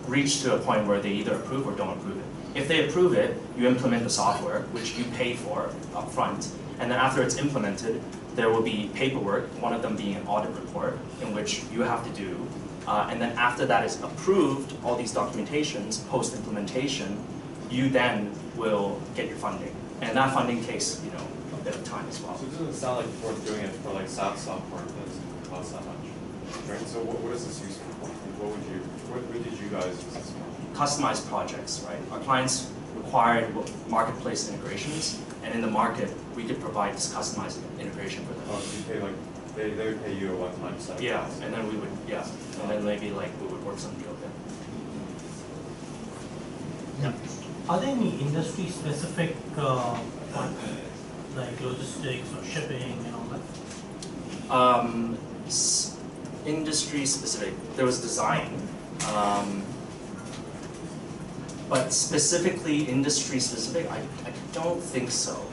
reach to a point where they either approve or don't approve it. If they approve it, you implement the software, which you pay for up front, and then after it's implemented, there will be paperwork, one of them being an audit report, in which you have to do. And then after that is approved, all these documentations, post-implementation, you then will get your funding. And that funding takes, you know, a bit of time as well. So it doesn't sound like it's worth doing it for like SaaS software that doesn't cost that much, right? So what is this used for? What did you guys use this for? Customized projects, right? Our clients required marketplace integrations, and in the market, we could provide this customized integration for them. Oh, so you pay like, they would pay you a one-time setup. Yeah, and then we would, and then maybe like we would work some deal there. Yeah. Are there any industry-specific like logistics or shipping and all that? Industry-specific. There was design, but specifically industry-specific, I don't think so.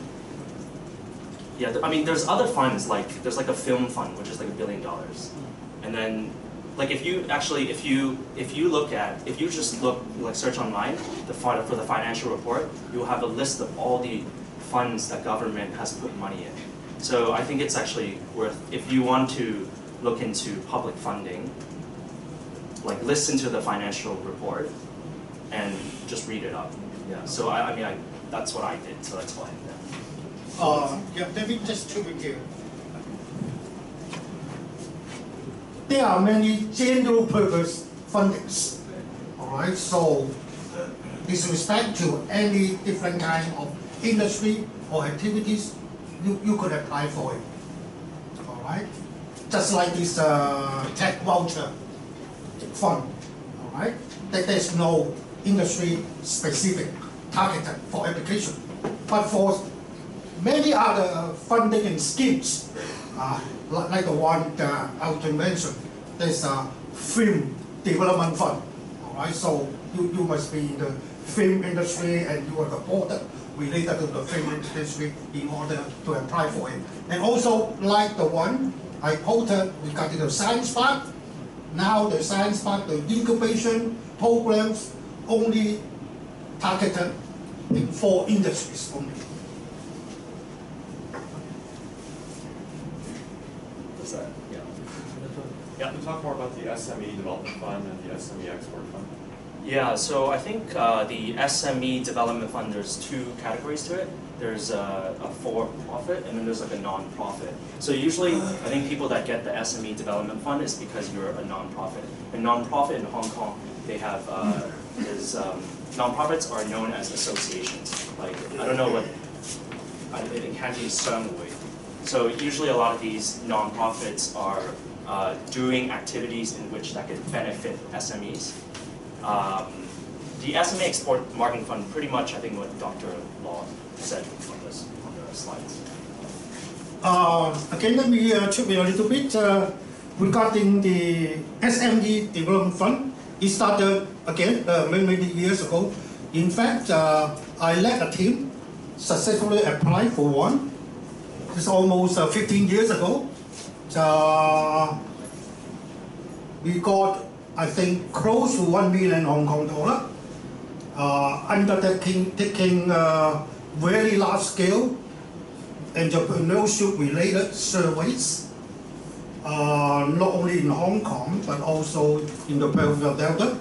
Yeah, I mean, there's other funds, like, there's like a film fund, which is like $1 billion. And then, like, if you just look, like, search online, for the financial report, you'll have a list of all the funds that government has put money in. So I think it's actually worth, if you want to look into public funding, like, listen to the financial report and just read it up. Yeah, so I mean, that's what I did, so that's why. Yeah, let me just chip in here. There are many general purpose fundings, all right? So, with respect to any different kind of industry or activities, you could apply for it, all right? Just like this tech voucher fund, all right? There's no industry specific targeted for application, but for many other funding schemes, like the one that Alton mentioned, there's a film development fund. All right, so you must be in the film industry and you are the board related to the film industry in order to apply for it. And also, like the one I quoted regarding the science park, now the science park, the incubation programs only targeted in 4 industries only. Yeah. Can you talk more about the SME Development Fund and the SME Export Fund? Yeah, so I think the SME Development Fund, there's 2 categories to it. There's a for-profit and then there's like a non-profit. So usually, I think people that get the SME Development Fund is because you're a non-profit. And non-profit in Hong Kong, they have, non-profits are known as associations. Like, I don't know what, in Cantonese, 商會. So usually a lot of these non-profits are doing activities in which that could benefit SMEs. The SME Export Marketing Fund, pretty much I think what Dr. Law said on the slides. Again, let me chip in a little bit regarding the SME Development Fund. It started again many years ago. In fact, I led a team successfully apply for one. It's almost 15 years ago. We got, I think, close to 1 million Hong Kong dollar, undertaking very large scale entrepreneurship related surveys, not only in Hong Kong, but also in the Pearl Delta.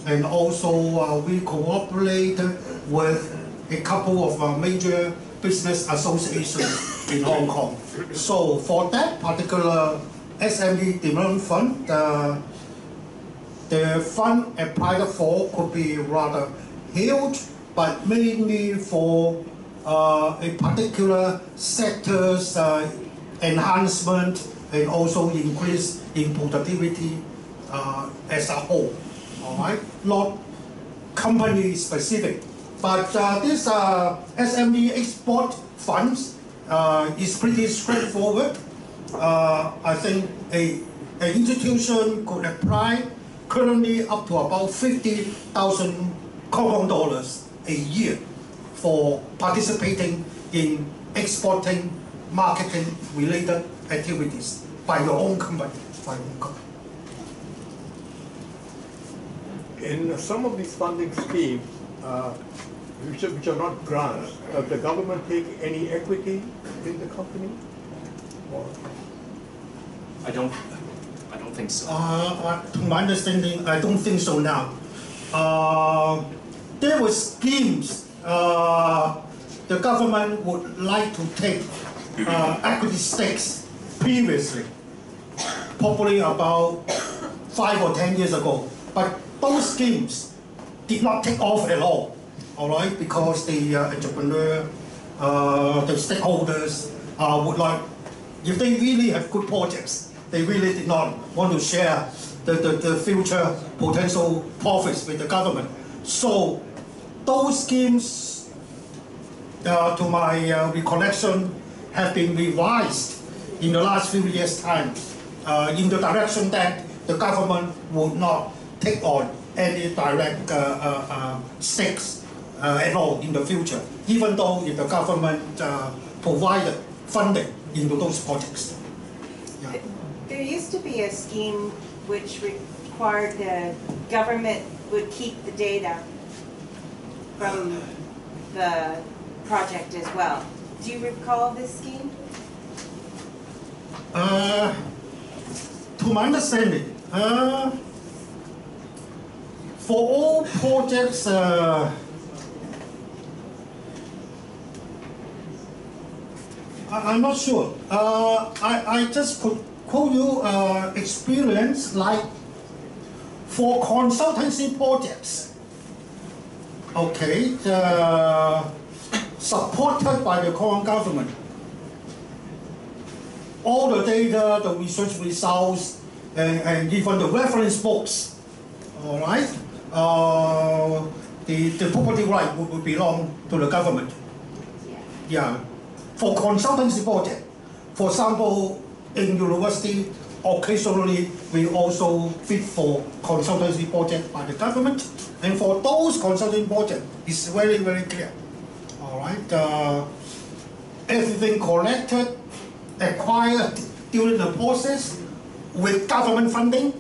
And also we cooperated with a couple of major business associations in Hong Kong. So for that particular SME Development Fund, the fund applied for could be rather huge, but mainly for a particular sector's enhancement and also increase in productivity as a whole. All right, not company specific, but this SME export funds is pretty straightforward. I think an institution could apply currently up to about 50,000 Hong Kong dollars a year for participating in exporting, marketing related activities by your own company. In some of these funding schemes, which are not grants, does the government take any equity in the company? Or? I don't think so. To my understanding, I don't think so now. There were schemes the government would like to take equity stakes previously, probably about 5 or 10 years ago. But those schemes did not take off at all right, because the entrepreneur, the stakeholders would like, if they really have good projects, they really did not want to share the future potential profits with the government. So those schemes, to my recollection, have been revised in the last few years' time in the direction that the government would not take on any direct stakes at all in the future, even though if the government provided funding into those projects. Yeah. There used to be a scheme which required the government would keep the data from the project as well. Do you recall this scheme? To my understanding, for all projects, I'm not sure. I just could quote you experience like for consultancy projects. Okay, supported by the Korean government. All the data, the research results, and even the reference books, all right, the property right would belong to the government. Yeah. For consultancy project, for example, in university, occasionally we also bid for consultancy project by the government, and for those consulting projects, it's very, very clear. All right, everything collected, acquired during the process with government funding,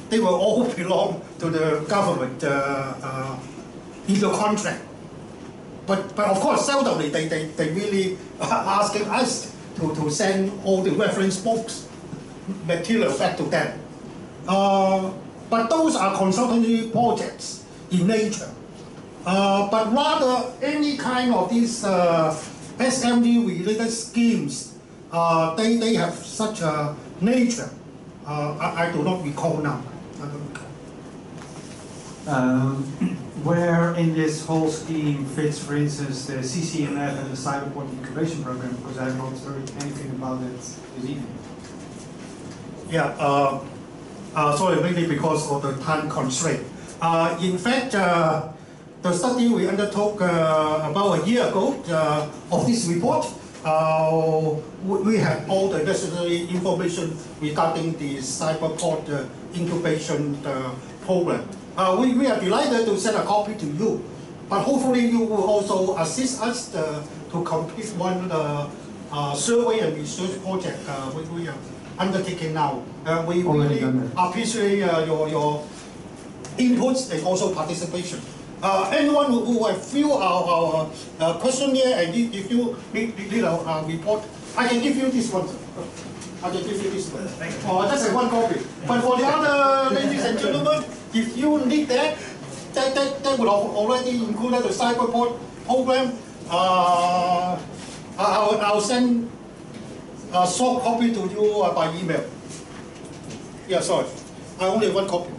they will all belong to the government in the contract. But of course, seldomly they really are asking us to send all the reference books material back to them. But those are consultancy projects in nature. But rather, any kind of these SME related schemes, they have such a nature. I do not recall now. Where in this whole scheme fits, for instance, the CCMF and the Cyberport Incubation Program, because I have not heard anything about it this evening. Yeah, sorry, mainly because of the time constraint. In fact, the study we undertook about a year ago of this report, we have all the necessary information regarding the Cyberport incubation program. We are delighted to send a copy to you, but hopefully you will also assist us to complete one survey and research project we are undertaking now. We really appreciate your inputs and also participation. Anyone who have filled our questionnaire, and if you need a report, I can give you this one. I can give you this one. Just one copy. But for the other ladies and gentlemen, if you need that would already include the Cyberport program. I'll send a soft copy to you by email. Yeah, sorry. I only have one copy.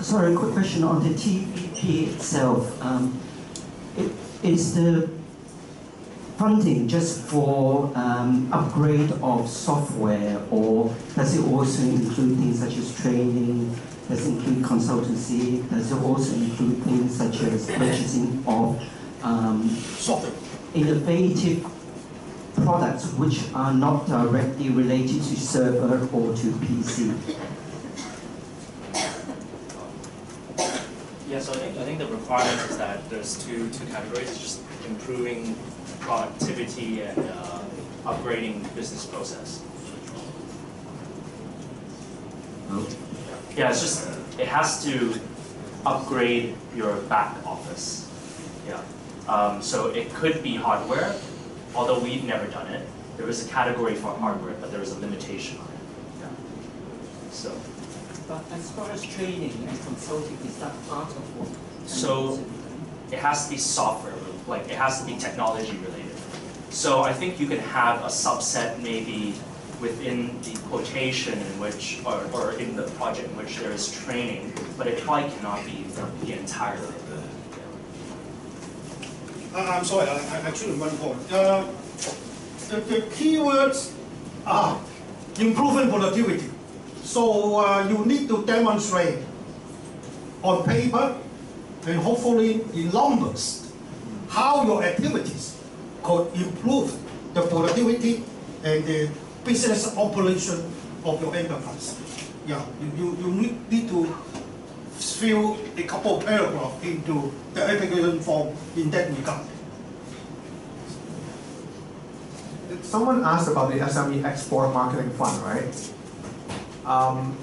Sorry, a quick question on the TPP itself. Is the funding just for upgrade of software, or does it also include things such as training? Does it include consultancy? Does it also include things such as purchasing of software, innovative products which are not directly related to server or to PC? so I think the requirement is that there's two categories. It's just improving productivity and upgrading business process. Yeah, it's just, it has to upgrade your back office. Yeah. So it could be hardware, although we've never done it. There is a category for hardware, but there is a limitation on it. Yeah. So. But as far as training and consulting, is that part of what? So it has to be software, like it has to be technology related. So I think you can have a subset maybe within the quotation in which, or in the project in which there is training, but it probably cannot be the entire thing. I'm sorry, I shouldn't run forward. The keywords are improving productivity. So you need to demonstrate on paper and hopefully in numbers how your activities could improve the productivity and the business operation of your enterprise. Yeah, you need to fill a couple of paragraphs into the application form in that regard. Someone asked about the SME Export Marketing Fund, right?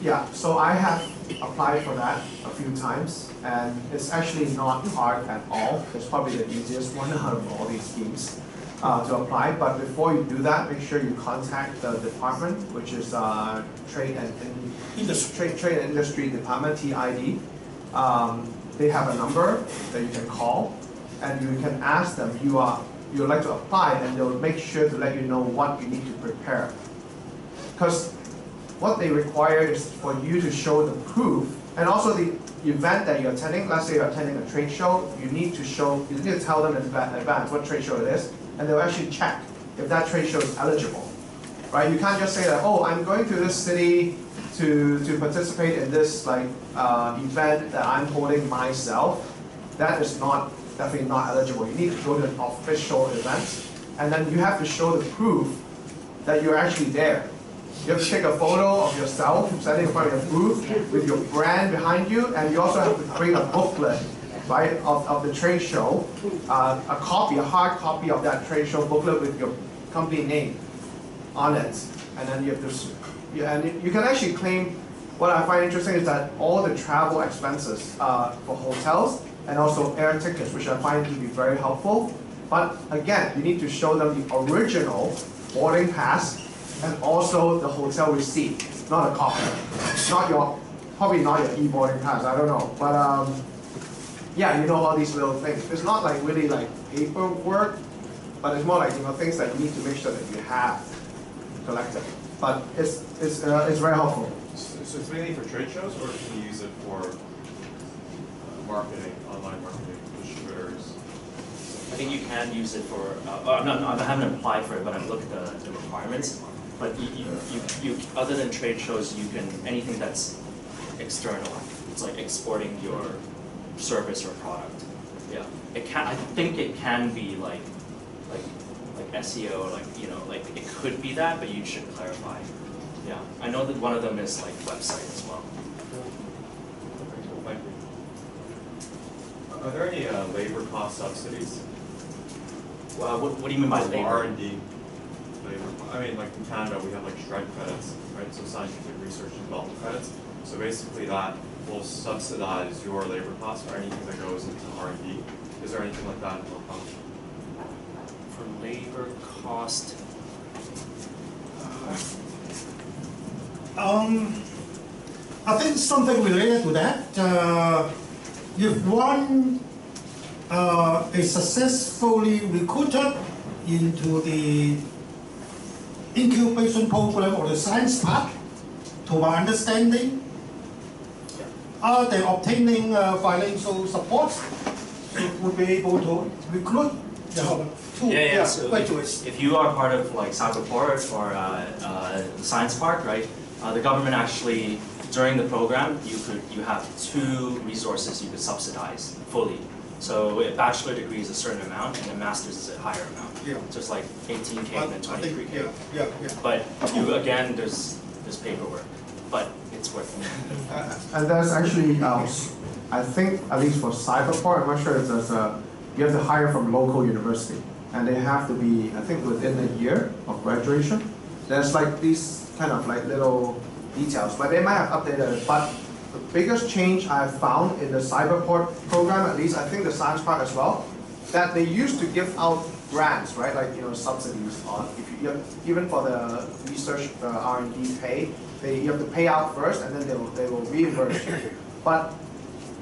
Yeah, so I have applied for that a few times, and it's actually not hard at all. It's probably the easiest one out of all these schemes to apply. But before you do that, make sure you contact the department, which is Trade and Industry Department, TID. They have a number that you can call, and you can ask them you would like to apply, and they'll make sure to let you know what you need to prepare. Because what they require is for you to show the proof, and also the event that you're attending. Let's say you're attending a trade show, you need to tell them in advance what trade show it is, and they'll actually check if that trade show is eligible, right? You can't just say that, oh, I'm going to this city to participate in this event that I'm holding myself. That is definitely not eligible. You need to go to an official event, and then you have to show the proof that you're actually there. You have to take a photo of yourself standing in front of your booth with your brand behind you, and you also have to bring a booklet, right, of the trade show, a hard copy of that trade show booklet with your company name on it, and then you have to, and you can actually claim. What I find interesting is that all the travel expenses for hotels and also air tickets, which I find to be very helpful. But again, you need to show them the original boarding pass and also the hotel receipt, not a copy. Probably not your e-boarding pass, I don't know. But yeah, you know all these little things. It's not like really like paperwork, but it's more like things that you need to make sure that you have collected. But it's very helpful. So it's mainly for trade shows, or can you use it for marketing, online marketing, distributors? I think you can use it for, I haven't applied for it, but I've looked at the requirements. But you other than trade shows, you can, anything that's external. It's like exporting your service or product. Yeah, I think it can be like SEO, like it could be that, but you should clarify. Yeah, I know that one of them is like website as well. Thank you. Are there any labor cost subsidies? What do you mean by labor? R&D. I mean, like in Canada, we have like SHRED credits, right? So scientific research and development credits. So basically, that will subsidize your labor costs or anything that goes into R&D. Is there anything like that in local? For labor cost. I think something related to that. If one is successfully recruited into the incubation program or the science park, to my understanding, are they obtaining financial support? It would be able to recruit So graduates. if you are part of like Cyberport or the science park, right? The government actually, during the program, you have two resources you could subsidize fully. So a bachelor degree is a certain amount, and a master's is a higher amount. Yeah. So it's like 18K and then 23K. Yeah. But again, there's paperwork, but it's worth it. And there's actually I think at least for Cyberport, I'm not sure if there's you have to hire from local university, and they have to be, I think, within a year of graduation. There's like these kind of like little details, but they might have updated it. But the biggest change I have found in the Cyberport program, at least I think the science part as well, that they used to give out grants, right? Like subsidies on if you even for the research, the R&D pay, you have to pay out first, and then they will reimburse you. But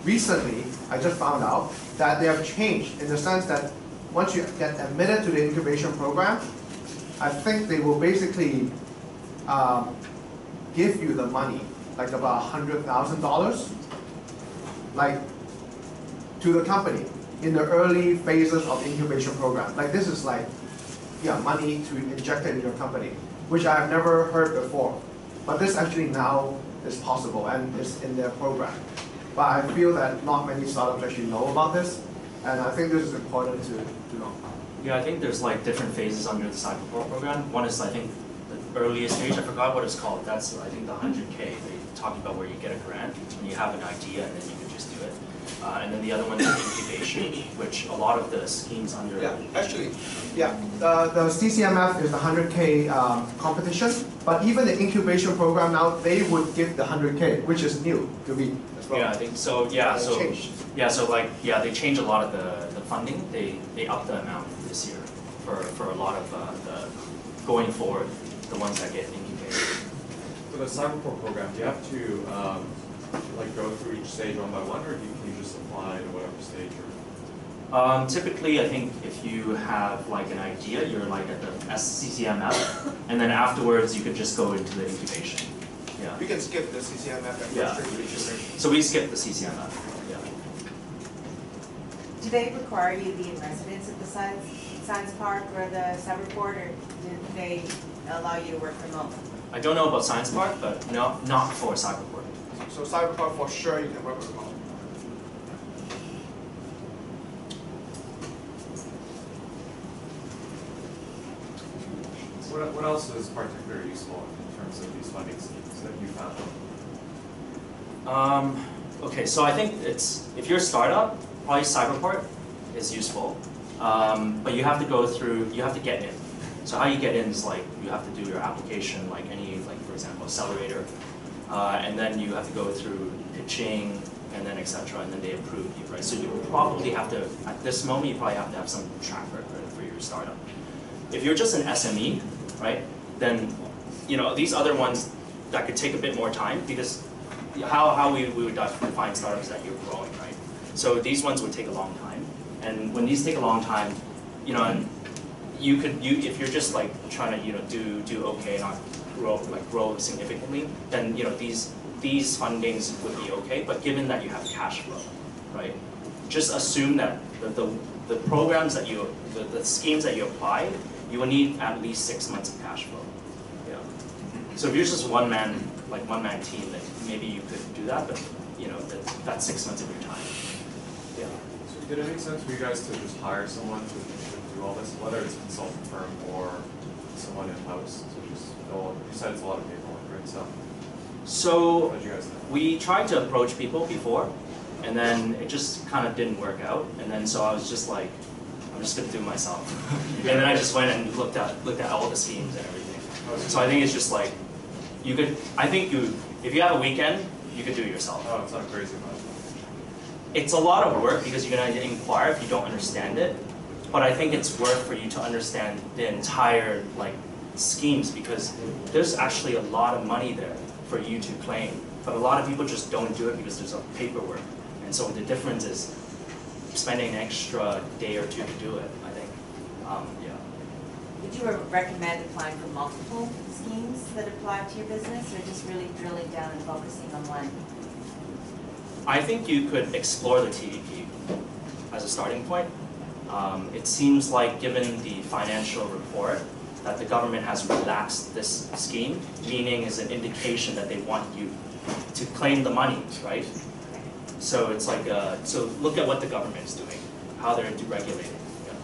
recently, I just found out that they have changed in the sense that once you get admitted to the incubation program, I think they will basically give you the money, like about $100,000, like to the company in the early phases of incubation program. Like this is like, yeah, money to inject it in your company, which I have never heard before. But this actually now is possible and is in their program. But I feel that not many startups actually know about this, and I think this is important to know. Yeah, I think there's like different phases under the Cyberport program. One is I think the earliest stage, I forgot what it's called. That's I think the 100K. They talk about where you get a grant and you have an idea and then you can just do it. And then the other one is incubation, which a lot of the schemes under. Yeah, actually, yeah. The CCMF is the 100K competition, but even the incubation program now, they would give the 100K, which is new to me as well. Yeah, I think so. Yeah, so changed. Yeah, so like they changed a lot of the funding. They upped the amount this year for a lot of the going forward, the ones that get incubated. For the Cyberport program, do you have to like go through each stage one by one, or can you just apply to whatever stage you're? Typically, I think if you have like an idea, you're like at the SCCMF, and then afterwards you could just go into the incubation. Yeah. You can skip the CCMF and go straight to incubation. So we skip the CCMF. Yeah. Do they require you to be in residence at the science park or the Cyberport, or do they allow you to work remote? I don't know about Science Park, but no, not for Cyberport. So Cyberport for sure you can work remote. What else is particularly useful in terms of these funding schemes that you found? Okay, so I think if you're a startup, probably Cyberport is useful, but you have to go through, you have to get in. So how you get in is like you have to do your application, like for example, accelerator, and then you have to go through pitching, and then etc. And then they approve you, right? So you probably have to, at this moment, you probably have to have some track record for your startup. If you're just an SME, right, then these other ones that could take a bit more time, because how we would define startups that you're growing, right? So these ones would take a long time, and when these take a long time, and if you're just like trying to do okay, not grow significantly, then these fundings would be okay. But given that you have cash flow, right, just assume that the programs that the schemes that you apply, you will need at least 6 months of cash flow. Yeah. So if you're just one man team, then maybe you could do that, but that's 6 months of your time. Yeah. So did it make sense for you guys to just hire someone to do all this, whether it's a consultant firm or someone in-house to just you said it's a lot of paperwork, right? So what did you guys think? We tried to approach people before, and then it just kind of didn't work out, and then so I was just like, I'm just gonna do it myself. And then I just went and looked at all the schemes and everything. So I think it's just like if you have a weekend, you could do it yourself. Oh, it's not crazy much. It's a lot of work because you're gonna inquire if you don't understand it. But I think it's worth for you to understand the entire schemes, because there's actually a lot of money there for you to claim. But a lot of people just don't do it because there's a paperwork. And so the difference is spending an extra day or two to do it, I think. Yeah. Would you recommend applying for multiple schemes that apply to your business, or just really drilling down and focusing on one? I think you could explore the TVP as a starting point. It seems like, given the financial report, that the government has relaxed this scheme, meaning is an indication that they want you to claim the money, right? So it's like, so look at what the government is doing, how they're deregulating. Yeah.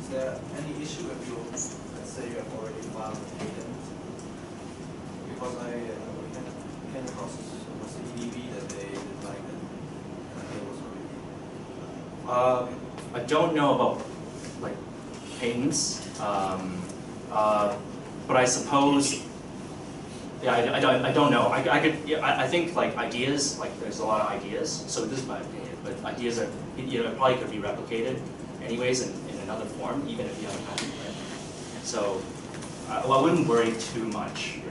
Is there any issue if you, let's say you have already filed a patent? Because I came across with the EDB that they I don't know about like patents, but I suppose, yeah, I don't know. I think like ideas, like there's a lot of ideas. So this is my opinion, but ideas are, probably could be replicated anyways in another form, even if you have a patent. Right? So I wouldn't worry too much. Yeah.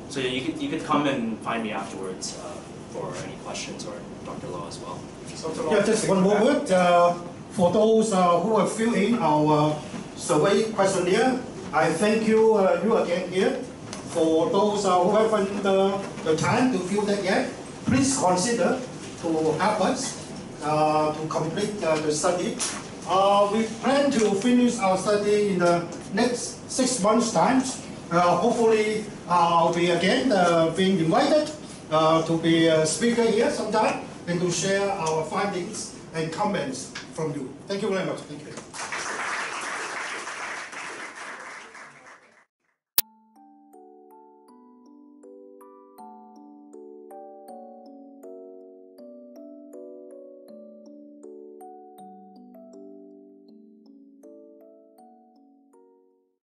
So yeah, you could come and find me afterwards for any questions, or Dr. Law as well. Yeah, just one more word. For those who have filled in our survey questionnaire, I thank you again here. For those who haven't the time to fill that yet, please consider to help us to complete the study. We plan to finish our study in the next 6 months' time. Hopefully, I'll be again being invited to be a speaker here sometime and to share our findings and comments from you. Thank you very much. Thank you.